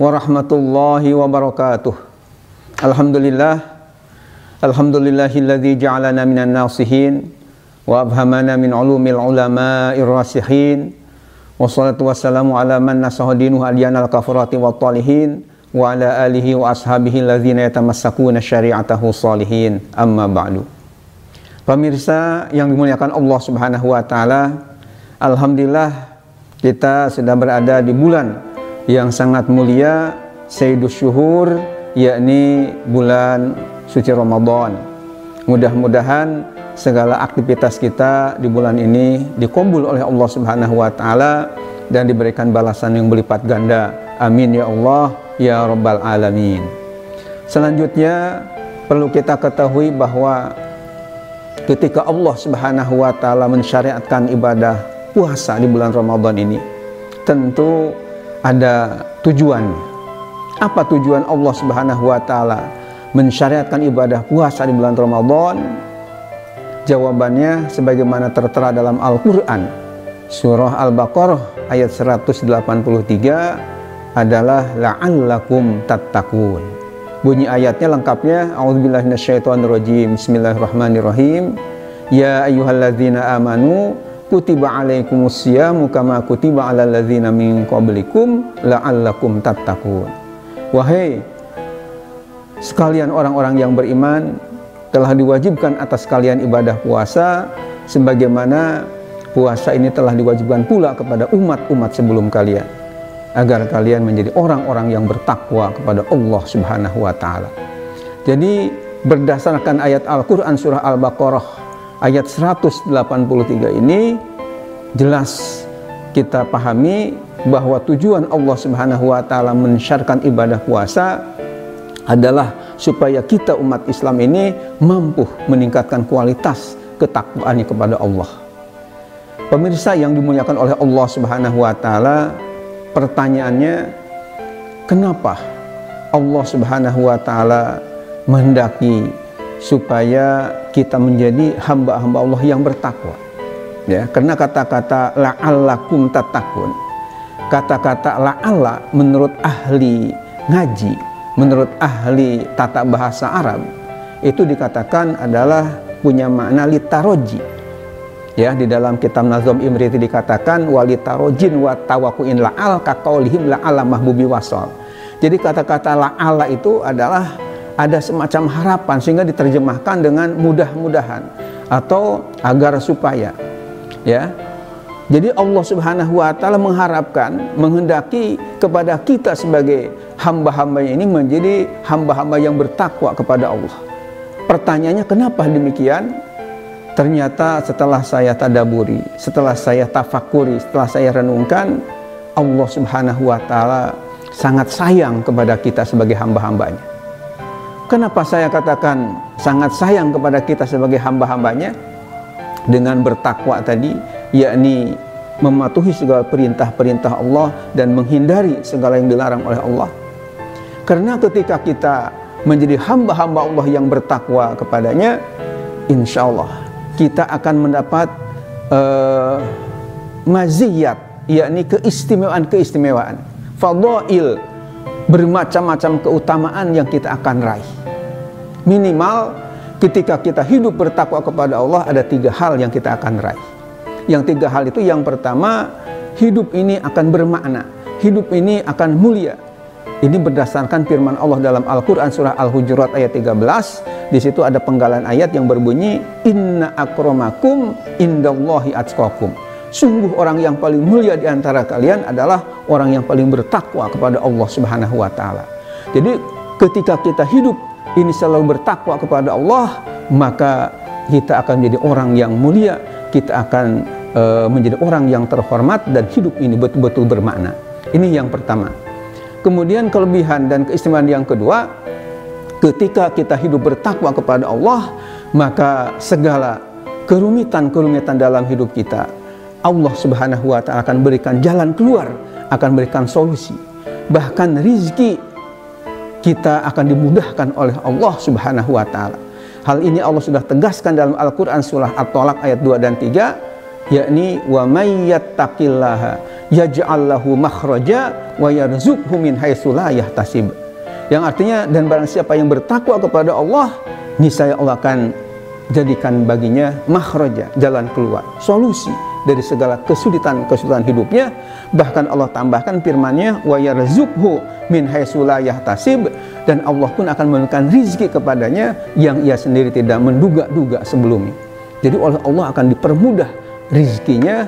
warahmatullahi wabarakatuh. Alhamdulillahilladzi ja'alana minan nasihin wa abhamana min ulumil ulama'ir rasihin. Wassalatu wassalamu ala man nasaha dinuhu alyanal kafarati wat talihin wa ala alihi wa ashabihi alladzina yatamassakuna syari'atahu salihin. Amma ba'du. Pemirsa yang dimuliakan Allah Subhanahu wa taala, alhamdulillah kita sedang berada di bulan yang sangat mulia, Sayyidus Syuhur, yakni bulan suci Ramadan. Mudah-mudahan segala aktivitas kita di bulan ini dikabul oleh Allah Subhanahu wa taala dan diberikan balasan yang berlipat ganda. Amin ya Allah ya rabbal alamin. Selanjutnya perlu kita ketahui bahwa ketika Allah Subhanahu wa taala mensyariatkan ibadah puasa di bulan Ramadan ini, tentu ada tujuan. Apa tujuan Allah Subhanahu wa taala mensyariatkan ibadah puasa di bulan Ramadan? Jawabannya sebagaimana tertera dalam Al-Qur'an, surah Al-Baqarah ayat 183 adalah la'allakum tattaqun. Bunyi ayatnya lengkapnya, a'udzubillahi minasyaitonirrajim. Bismillahirrahmanirrahim. Ya ayyuhalladzina amanu kutiba alaikumus syiyamu kama kutiba alal ladzina min qablikum la'allakum tattaqun. Wahai sekalian orang-orang yang beriman, telah diwajibkan atas kalian ibadah puasa sebagaimana puasa ini telah diwajibkan pula kepada umat-umat sebelum kalian, agar kalian menjadi orang-orang yang bertakwa kepada Allah Subhanahu wa taala. Jadi berdasarkan ayat Al-Qur'an surah Al-Baqarah ayat 183 ini jelas kita pahami bahwa tujuan Allah Subhanahu wa taala mensyariatkan ibadah puasa adalah supaya kita umat Islam ini mampu meningkatkan kualitas ketakwaannya kepada Allah. Pemirsa yang dimuliakan oleh Allah Subhanahu wa taala, pertanyaannya, kenapa Allah Subhanahu wa taala menghendaki supaya kita menjadi hamba-hamba Allah yang bertakwa? Ya, karena kata-kata la'allakum tattaqun, kata-kata la'alla menurut ahli ngaji, menurut ahli tata bahasa Arab, itu dikatakan adalah punya makna litaroji. Ya, di dalam kitab Nazom Imriti dikatakan walitarojin wa tawakuin la'al kaqaulihim la'ala mahbubi wasol. Jadi kata-kata la'ala itu adalah ada semacam harapan sehingga diterjemahkan dengan mudah-mudahan atau agar supaya. Ya. Jadi Allah Subhanahu wa taala mengharapkan, menghendaki kepada kita sebagai hamba-hamba ini menjadi hamba-hamba yang bertakwa kepada Allah. Pertanyaannya, kenapa demikian? Ternyata setelah saya tadaburi, setelah saya tafakuri, setelah saya renungkan, Allah Subhanahu wa taala sangat sayang kepada kita sebagai hamba-hambanya. Kenapa saya katakan sangat sayang kepada kita sebagai hamba-hambanya? Dengan bertakwa tadi, yakni mematuhi segala perintah-perintah Allah dan menghindari segala yang dilarang oleh Allah. Karena ketika kita menjadi hamba-hamba Allah yang bertakwa kepadanya, insya Allah kita akan mendapat maziyat, yakni keistimewaan-keistimewaan, fadail, bermacam-macam keutamaan yang kita akan raih. Minimal ketika kita hidup bertakwa kepada Allah, ada 3 hal yang kita akan raih. Yang 3 hal itu, yang pertama, hidup ini akan bermakna, hidup ini akan mulia. Ini berdasarkan firman Allah dalam Al-Quran surah Al-Hujurat ayat 13. Di situ ada penggalan ayat yang berbunyi, Inna akramakum indallahi atqakum. Sungguh orang yang paling mulia di antara kalian adalah orang yang paling bertakwa kepada Allah Subhanahu wa taala. Jadi ketika kita hidup ini selalu bertakwa kepada Allah, maka kita akan menjadi orang yang mulia, kita akan menjadi orang yang terhormat, dan hidup ini betul-betul bermakna. Ini yang pertama. Kemudian kelebihan dan keistimewaan yang kedua, ketika kita hidup bertakwa kepada Allah, maka segala kerumitan-kerumitan dalam hidup kita, Allah Subhanahu wa taala akan berikan jalan keluar, akan berikan solusi. Bahkan rizki kita akan dimudahkan oleh Allah Subhanahu wa taala. Hal ini Allah sudah tegaskan dalam Al-Qur'an surah At-Tolak ayat 2 dan 3, yakni wa may yattaqillaha yaj'al lahu makhraja wa yarzuqhu min haitsu la yahtasib. Yang artinya, dan barang siapa yang bertakwa kepada Allah, niscaya Allah akan jadikan baginya makhraja, jalan keluar, solusi dari segala kesulitan hidupnya. Bahkan Allah tambahkan firman-Nya wa yarzuqhu min haitsu la yahtasib, dan Allah pun akan memberikan rizki kepadanya yang ia sendiri tidak menduga-duga sebelumnya. Jadi oleh Allah akan dipermudah rizkinya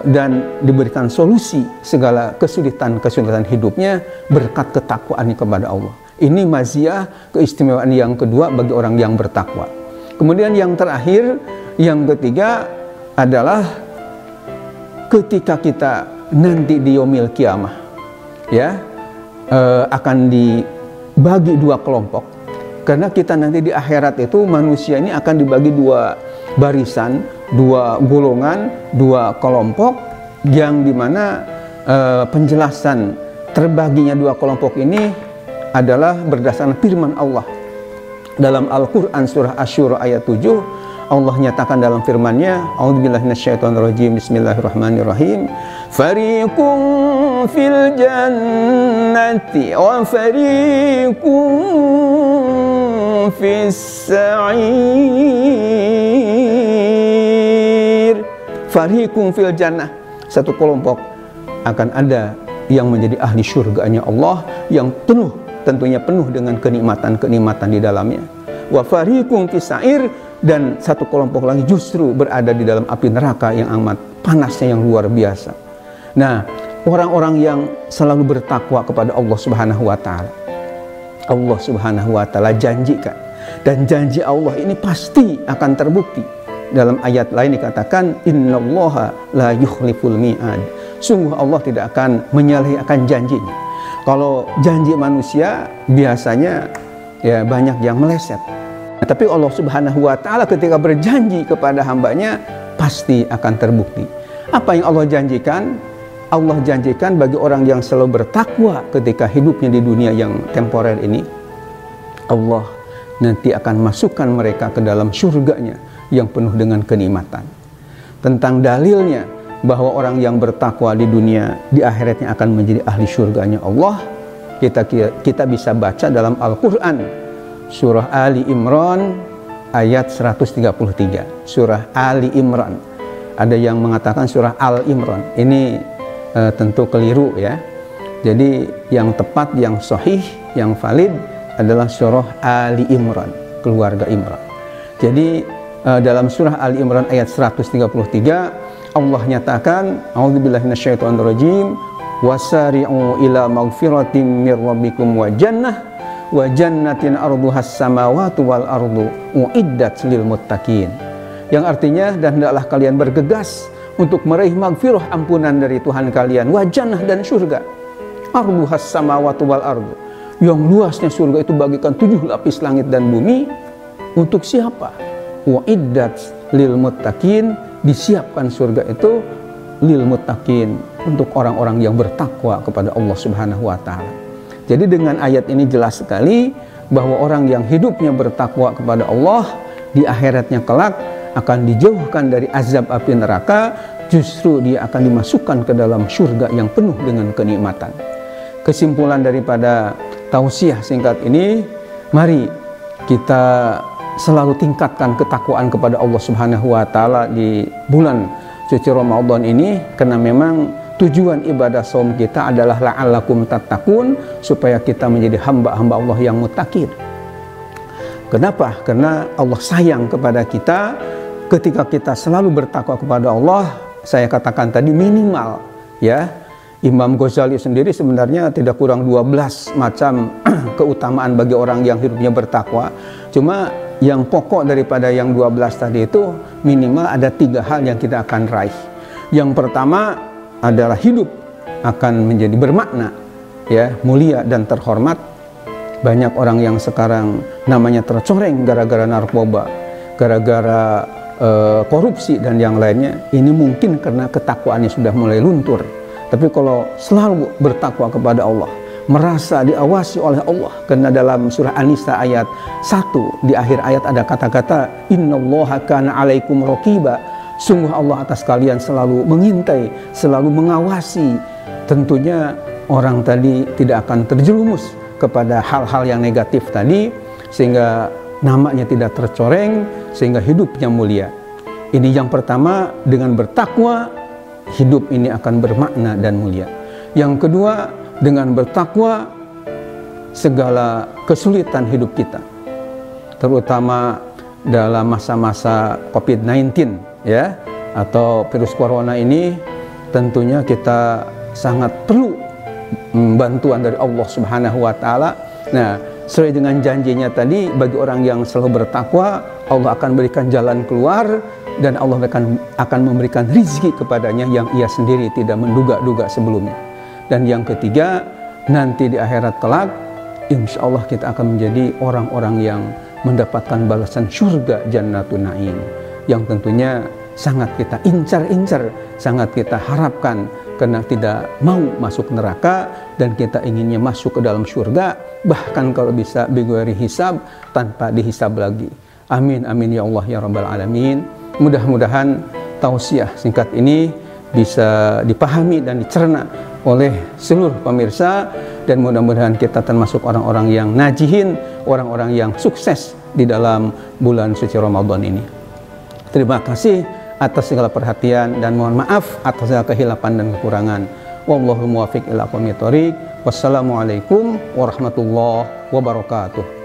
dan diberikan solusi segala kesulitan hidupnya berkat ketakwaannya kepada Allah. Ini maziyah, keistimewaan yang kedua bagi orang yang bertakwa. Kemudian yang terakhir, yang ketiga adalah ketika kita nanti di yaumil kiamah, ya, akan dibagi dua kelompok. Karena kita nanti di akhirat itu manusia ini akan dibagi dua barisan, dua golongan, dua kelompok, yang dimana penjelasan terbaginya dua kelompok ini adalah berdasarkan firman Allah dalam Al-Quran surah Asy-Syura ayat 7. Allah nyatakan dalam firman-Nya, a'udzubillahi minasyaitonirrajim, bismillahirrahmanirrahim, fariqun fil jannati wa fariqun fis sa'ir. Fariqun fil jannah, satu kelompok akan ada yang menjadi ahli syurganya Allah, yang penuh, tentunya penuh dengan kenikmatan-kenikmatan di dalamnya. Wa fariqun fis sa'ir, dan satu kelompok lagi justru berada di dalam api neraka yang amat panasnya, yang luar biasa. Nah, orang-orang yang selalu bertakwa kepada Allah Subhanahu wa taala, Allah Subhanahu wa taala janjikan, dan janji Allah ini pasti akan terbukti. Dalam ayat lain dikatakan, innallaha la yukhliful mi'ad. Sungguh Allah tidak akan menyalahi akan janjinya. Kalau janji manusia biasanya ya banyak yang meleset. Tapi Allah Subhanahu wa taala ketika berjanji kepada hambanya pasti akan terbukti. Apa yang Allah janjikan? Allah janjikan bagi orang yang selalu bertakwa ketika hidupnya di dunia yang temporer ini, Allah nanti akan masukkan mereka ke dalam surganya yang penuh dengan kenikmatan. Tentang dalilnya bahwa orang yang bertakwa di dunia, di akhiratnya akan menjadi ahli surganya Allah, kita bisa baca dalam Al-Quran surah Ali Imran ayat 133. Surah Ali Imran. Ada yang mengatakan surah Al Imran. Ini tentu keliru ya. Jadi yang tepat, yang sahih, yang valid adalah surah Ali Imran, keluarga Imran. Jadi dalam surah Ali Imran ayat 133 Allah nyatakan, a'udzubillahi minasyaitonirrajim, wasari'u ila maghfiratin mir rabbikum wa jannah wa jannatin arduhas samawati wal ardu uiddat lil muttaqin. Yang artinya, dan hendaklah kalian bergegas untuk meraih magfirah, ampunan dari Tuhan kalian, wa jannah, dan surga, arduhas samawati wal ardu, yang luasnya surga itu bagikan 7 lapis langit dan bumi. Untuk siapa? Uiddat lil muttaqin, disiapkan surga itu lil muttaqin, untuk orang-orang yang bertakwa kepada Allah Subhanahu wa taala. Jadi dengan ayat ini jelas sekali bahwa orang yang hidupnya bertakwa kepada Allah di akhiratnya kelak akan dijauhkan dari azab api neraka, justru dia akan dimasukkan ke dalam surga yang penuh dengan kenikmatan. Kesimpulan daripada tausiah singkat ini, mari kita selalu tingkatkan ketakwaan kepada Allah Subhanahu wa taala di bulan suci Ramadan ini, karena memang tujuan ibadah saum kita adalah la'allakum tattaqun, supaya kita menjadi hamba-hamba Allah yang muttaqin. Kenapa? Karena Allah sayang kepada kita. Ketika kita selalu bertakwa kepada Allah, saya katakan tadi minimal ya, Imam Ghazali sendiri sebenarnya tidak kurang 12 macam keutamaan bagi orang yang hidupnya bertakwa. Cuma yang pokok daripada yang 12 tadi itu minimal ada 3 hal yang kita akan raih. Yang pertama adalah hidup akan menjadi bermakna, ya, mulia dan terhormat. Banyak orang yang sekarang namanya tercoreng gara-gara narkoba, gara-gara korupsi dan yang lainnya. Ini mungkin karena ketakwaannya sudah mulai luntur. Tapi kalau selalu bertakwa kepada Allah, merasa diawasi oleh Allah, karena dalam surah An-Nisa ayat 1 di akhir ayat ada kata-kata innallaha kana 'alaikum raqiba, Sungguh Allah atas kalian selalu mengintai, selalu mengawasi. Tentunya orang tadi tidak akan terjerumus kepada hal-hal yang negatif tadi, sehingga namanya tidak tercoreng, sehingga hidupnya mulia. Ini yang pertama, dengan bertakwa hidup ini akan bermakna dan mulia. Yang kedua, dengan bertakwa segala kesulitan hidup kita, terutama dalam masa-masa COVID-19 ya, atau virus corona ini, tentunya kita sangat perlu bantuan dari Allah Subhanahu wa taala. Nah, sesuai dengan janjinya tadi, bagi orang yang selalu bertakwa, Allah akan berikan jalan keluar dan Allah akan memberikan rizki kepadanya yang ia sendiri tidak menduga-duga sebelumnya. Dan yang ketiga, nanti di akhirat kelak, insya Allah kita akan menjadi orang-orang yang mendapatkan balasan surga Jannatun Na'im, yang tentunya sangat kita incar-incar, sangat kita harapkan, karena tidak mau masuk neraka dan kita inginnya masuk ke dalam surga, bahkan kalau bisa bighairi hisab, tanpa dihisab lagi. Amin amin ya Allah ya rabbal alamin. Mudah-mudahan tausiah singkat ini bisa dipahami dan dicerna oleh seluruh pemirsa, dan mudah-mudahan kita termasuk orang-orang yang najihin, orang-orang yang sukses di dalam bulan suci Ramadan ini. Terima kasih atas segala perhatian dan mohon maaf atas segala kehilapan dan kekurangan. Wallahu muwaffiq ila aqwamit thoriq. Wassalamualaikum warahmatullahi wabarakatuh.